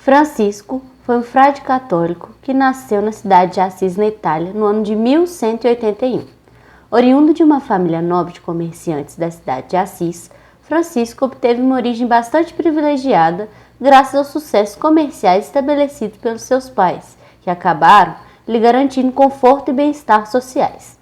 Francisco foi um frade católico que nasceu na cidade de Assis, na Itália, no ano de 1181. Oriundo de uma família nobre de comerciantes da cidade de Assis, Francisco obteve uma origem bastante privilegiada graças aos sucessos comerciais estabelecidos pelos seus pais, que acabaram lhe garantindo conforto e bem-estar sociais.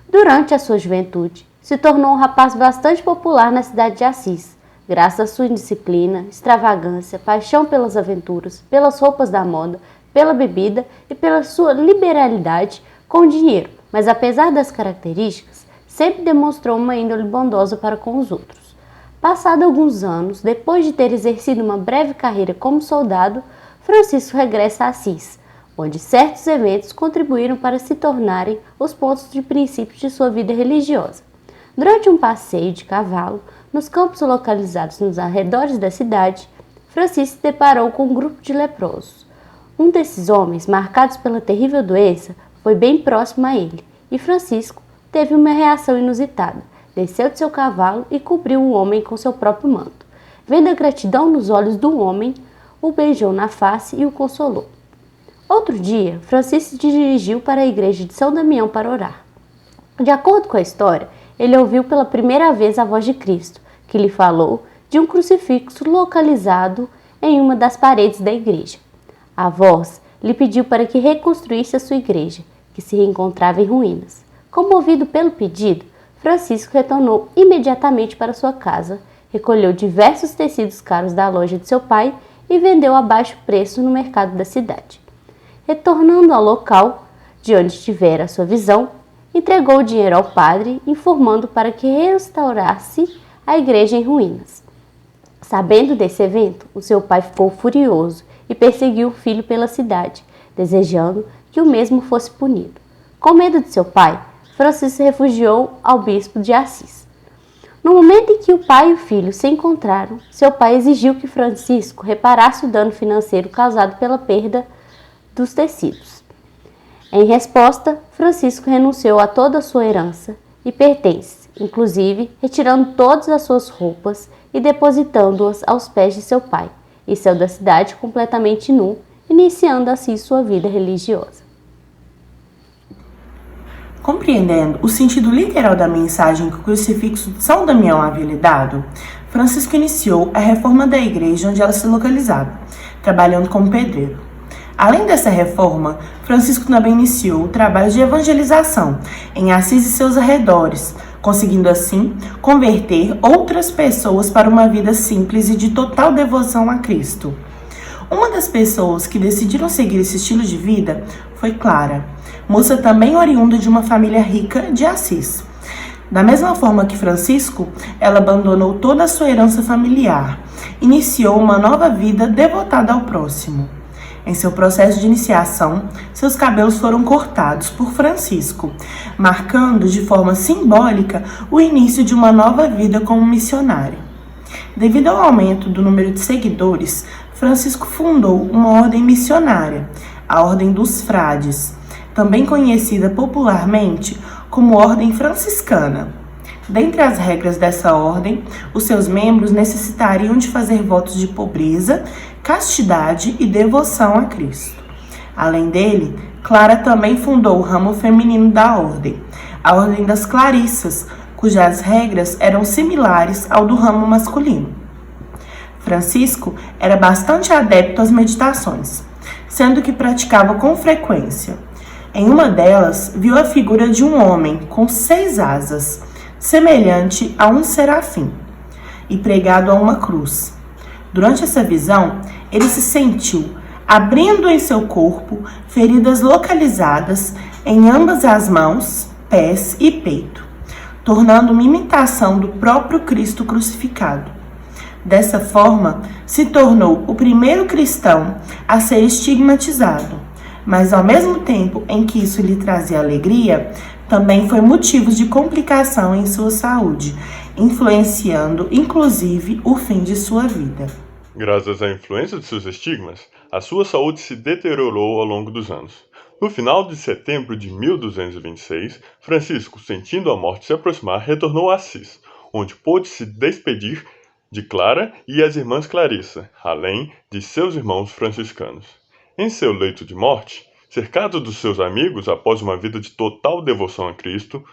Durante a sua juventude, se tornou um rapaz bastante popular na cidade de Assis, graças à sua indisciplina, extravagância, paixão pelas aventuras, pelas roupas da moda, pela bebida e pela sua liberalidade com o dinheiro, mas apesar das características, sempre demonstrou uma índole bondosa para com os outros. Passado alguns anos, depois de ter exercido uma breve carreira como soldado, Francisco regressa a Assis, onde certos eventos contribuíram para se tornarem os pontos de princípio de sua vida religiosa. Durante um passeio de cavalo, nos campos localizados nos arredores da cidade, Francisco se deparou com um grupo de leprosos. Um desses homens, marcados pela terrível doença, foi bem próximo a ele, e Francisco teve uma reação inusitada. Desceu de seu cavalo e cobriu o homem com seu próprio manto. Vendo a gratidão nos olhos do homem, o beijou na face e o consolou. Outro dia, Francisco se dirigiu para a igreja de São Damião para orar. De acordo com a história, ele ouviu pela primeira vez a voz de Cristo, que lhe falou de um crucifixo localizado em uma das paredes da igreja. A voz lhe pediu para que reconstruísse a sua igreja, que se reencontrava em ruínas. Comovido pelo pedido, Francisco retornou imediatamente para sua casa, recolheu diversos tecidos caros da loja de seu pai e vendeu a baixo preço no mercado da cidade. Retornando ao local de onde tivera sua visão, entregou o dinheiro ao padre, informando para que restaurasse a igreja em ruínas. Sabendo desse evento, o seu pai ficou furioso e perseguiu o filho pela cidade, desejando que o mesmo fosse punido. Com medo de seu pai, Francisco se refugiou ao bispo de Assis. No momento em que o pai e o filho se encontraram, seu pai exigiu que Francisco reparasse o dano financeiro causado pela perda dos tecidos. Em resposta, Francisco renunciou a toda a sua herança e pertences, inclusive retirando todas as suas roupas e depositando-as aos pés de seu pai, e saiu da cidade completamente nu, iniciando assim sua vida religiosa. Compreendendo o sentido literal da mensagem que o crucifixo de São Damião havia lhe dado, Francisco iniciou a reforma da igreja onde ela se localizava, trabalhando como pedreiro. Além dessa reforma, Francisco também iniciou o trabalho de evangelização em Assis e seus arredores, conseguindo assim converter outras pessoas para uma vida simples e de total devoção a Cristo. Uma das pessoas que decidiram seguir esse estilo de vida foi Clara, moça também oriunda de uma família rica de Assis. Da mesma forma que Francisco, ela abandonou toda a sua herança familiar, iniciou uma nova vida devotada ao próximo. Em seu processo de iniciação, seus cabelos foram cortados por Francisco, marcando de forma simbólica o início de uma nova vida como missionário. Devido ao aumento do número de seguidores, Francisco fundou uma ordem missionária, a Ordem dos Frades, também conhecida popularmente como Ordem Franciscana. Dentre as regras dessa ordem, os seus membros necessitariam de fazer votos de pobreza, castidade e devoção a Cristo. Além dele, Clara também fundou o ramo feminino da ordem, a Ordem das Clarissas, cujas regras eram similares ao do ramo masculino. Francisco era bastante adepto às meditações, sendo que praticava com frequência. Em uma delas, viu a figura de um homem com 6 asas, semelhante a um serafim, e pregado a uma cruz. Durante essa visão, ele se sentiu abrindo em seu corpo feridas localizadas em ambas as mãos, pés e peito, tornando uma imitação do próprio Cristo crucificado. Dessa forma, se tornou o primeiro cristão a ser estigmatizado, mas ao mesmo tempo em que isso lhe trazia alegria, também foi motivo de complicação em sua saúde, influenciando inclusive o fim de sua vida. Graças à influência de seus estigmas, a sua saúde se deteriorou ao longo dos anos. No final de setembro de 1226, Francisco, sentindo a morte se aproximar, retornou a Assis, onde pôde se despedir de Clara e as irmãs Clarissa, além de seus irmãos franciscanos. Em seu leito de morte, cercado dos seus amigos após uma vida de total devoção a Cristo,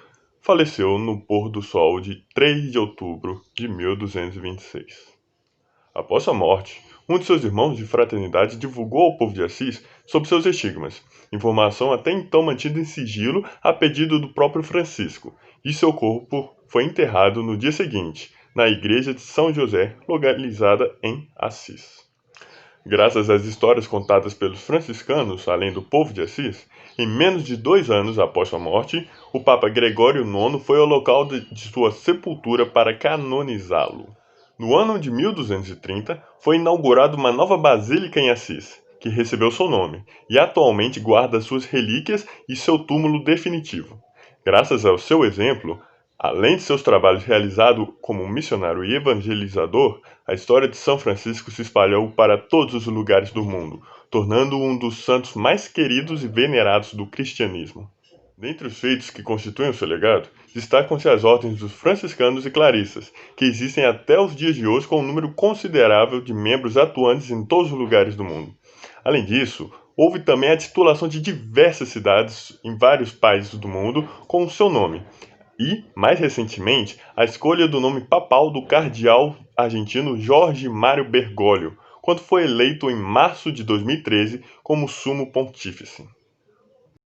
faleceu no pôr do sol de 3 de outubro de 1226. Após sua morte, um de seus irmãos de fraternidade divulgou ao povo de Assis sobre seus estigmas, informação até então mantida em sigilo a pedido do próprio Francisco, e seu corpo foi enterrado no dia seguinte, na igreja de São José, localizada em Assis. Graças às histórias contadas pelos franciscanos, além do povo de Assis, em menos de 2 anos após sua morte, o Papa Gregório IX foi ao local de sua sepultura para canonizá-lo. No ano de 1230, foi inaugurada uma nova basílica em Assis, que recebeu seu nome, e atualmente guarda suas relíquias e seu túmulo definitivo. Graças ao seu exemplo, além de seus trabalhos realizados como missionário e evangelizador, a história de São Francisco se espalhou para todos os lugares do mundo, tornando-o um dos santos mais queridos e venerados do cristianismo. Dentre os feitos que constituem o seu legado, destacam-se as ordens dos franciscanos e clarissas, que existem até os dias de hoje com um número considerável de membros atuantes em todos os lugares do mundo. Além disso, houve também a titulação de diversas cidades em vários países do mundo com o seu nome, e, mais recentemente, a escolha do nome papal do cardeal argentino Jorge Mário Bergoglio, quando foi eleito em março de 2013 como sumo pontífice.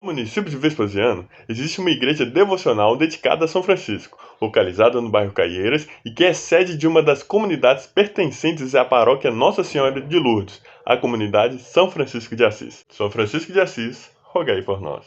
No município de Vespasiano, existe uma igreja devocional dedicada a São Francisco, localizada no bairro Caieiras e que é sede de uma das comunidades pertencentes à paróquia Nossa Senhora de Lourdes, a comunidade São Francisco de Assis. São Francisco de Assis, rogai por nós.